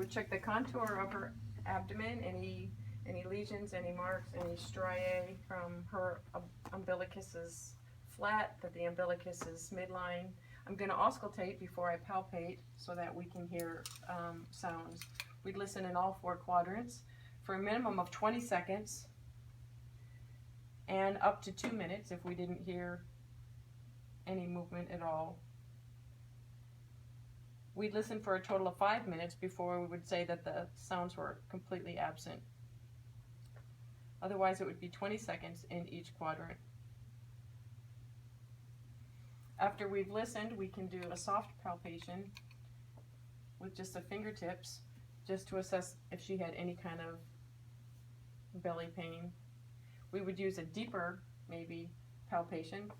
would check the contour of her abdomen, any lesions, any marks, any striae from her umbilicus is flat, that the umbilicus is midline. I'm going to auscultate before I palpate so that we can hear sounds. We'd listen in all 4 quadrants for a minimum of 20 seconds and up to 2 minutes if we didn't hear any movement at all. We'd listen for a total of 5 minutes before we would say that the sounds were completely absent. Otherwise, it would be 20 seconds in each quadrant. After we've listened, we can do a soft palpation with just the fingertips, just to assess if she had any kind of belly pain. We would use a deeper, maybe, palpation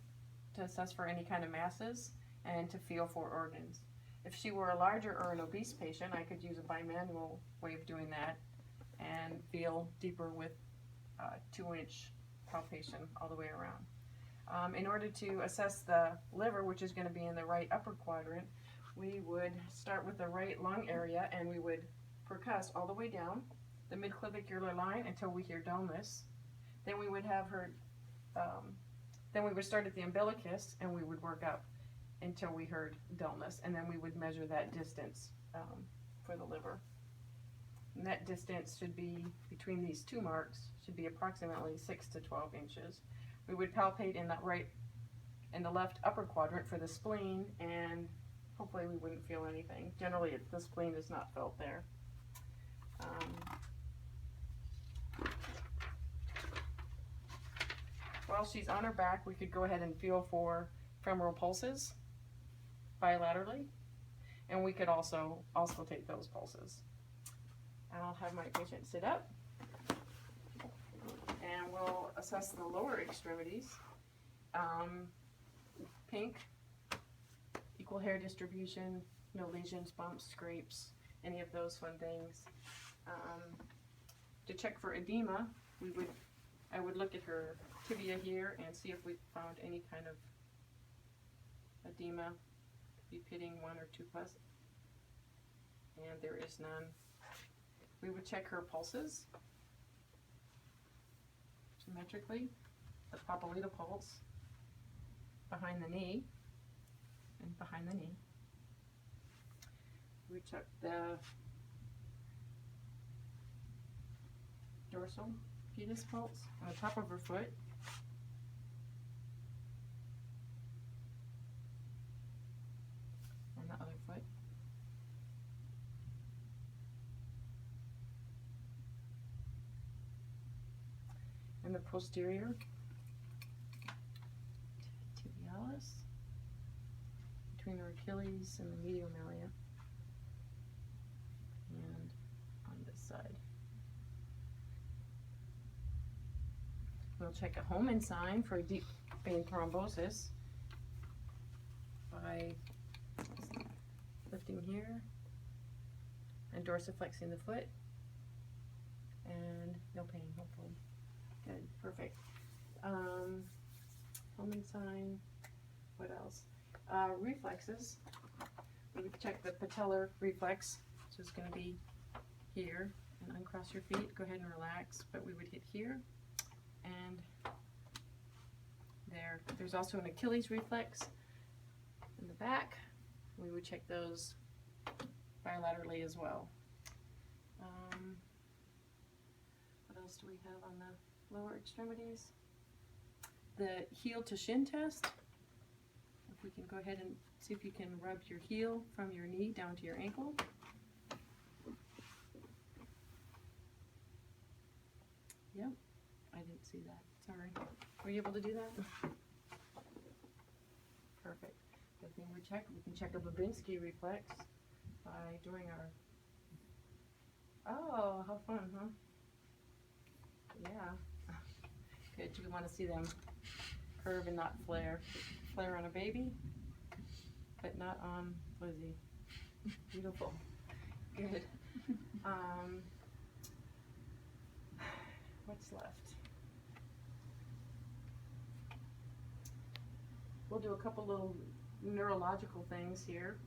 to assess for any kind of masses and to feel for organs. If she were a larger or an obese patient, I could use a bimanual way of doing that and feel deeper with 2-inch palpation all the way around. In order to assess the liver, which is going to be in the right upper quadrant, we would start with the right lung area and we would percuss all the way down the midclavicular line until we hear dullness. Then we would have her, then we would start at the umbilicus and we would work up until we heard dullness, and then we would measure that distance for the liver. And that distance should be, between these 2 marks, should be approximately 6 to 12 inches. We would palpate in the left upper quadrant for the spleen, and hopefully we wouldn't feel anything. Generally, the spleen is not felt there. While she's on her back, we could go ahead and feel for femoral pulses bilaterally, and we could also auscultate those pulses. I'll have my patient sit up, and we'll assess the lower extremities. Pink, equal hair distribution, no lesions, bumps, scrapes, any of those fun things. To check for edema, I would look at her tibia here and see if we found any kind of edema, be pitting 1 or 2 plus, and there is none. We would check her pulses symmetrically, the Papalito pulse behind the knee and behind the knee. We check the dorsal pedis pulse on the top of her foot. And the other foot. And the posterior tibialis between her Achilles and the medial malia, and on this side. We'll check a Homan sign for a deep vein thrombosis by lifting here and dorsiflexing the foot, and no pain, hopefully. Good, perfect. Homan sign, what else? Reflexes. We would check the patellar reflex, so it's going to be here, and uncross your feet, go ahead and relax, but we would hit here and there. There's also an Achilles reflex in the back. We would check those bilaterally as well. What else do we have on the lower extremities? The heel to shin test. If we can go ahead and see if you can rub your heel from your knee down to your ankle. Yep, I didn't see that. Sorry. Were you able to do that? Perfect. The thing we can check a Babinski reflex by doing our. Oh, how fun, huh? Yeah. Good. Do we want to see them curve and not flare? Flare on a baby, but not on Lizzie. Beautiful. Good. What's left? We'll do a couple little neurological things here.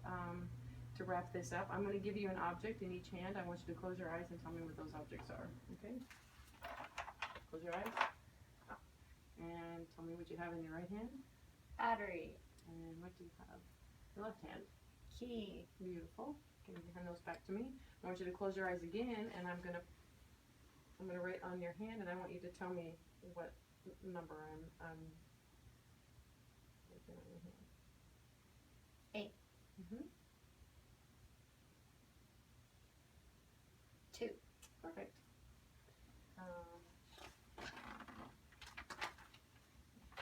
to wrap this up, I'm going to give you an object in each hand. I want you to close your eyes and tell me what those objects are. Okay? Close your eyes. And tell me what you have in your right hand. Battery. And what do you have? Your left hand. Key. Beautiful. Can you hand those back to me? I want you to close your eyes again, and I'm gonna write on your hand, and I want you to tell me what number I'm writing on your hand. 8. 2. Perfect. I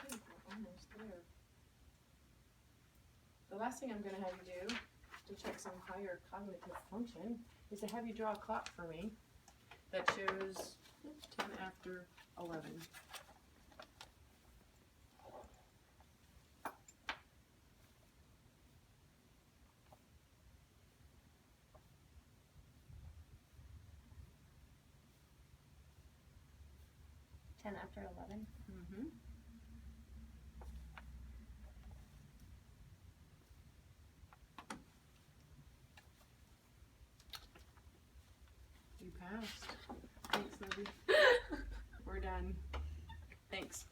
think we're almost there. The last thing I'm going to have you do to check some higher cognitive function is to have you draw a clock for me that shows 10 after 11. After 11. Mm-hmm. You passed. Thanks, Libby. We're done. Thanks.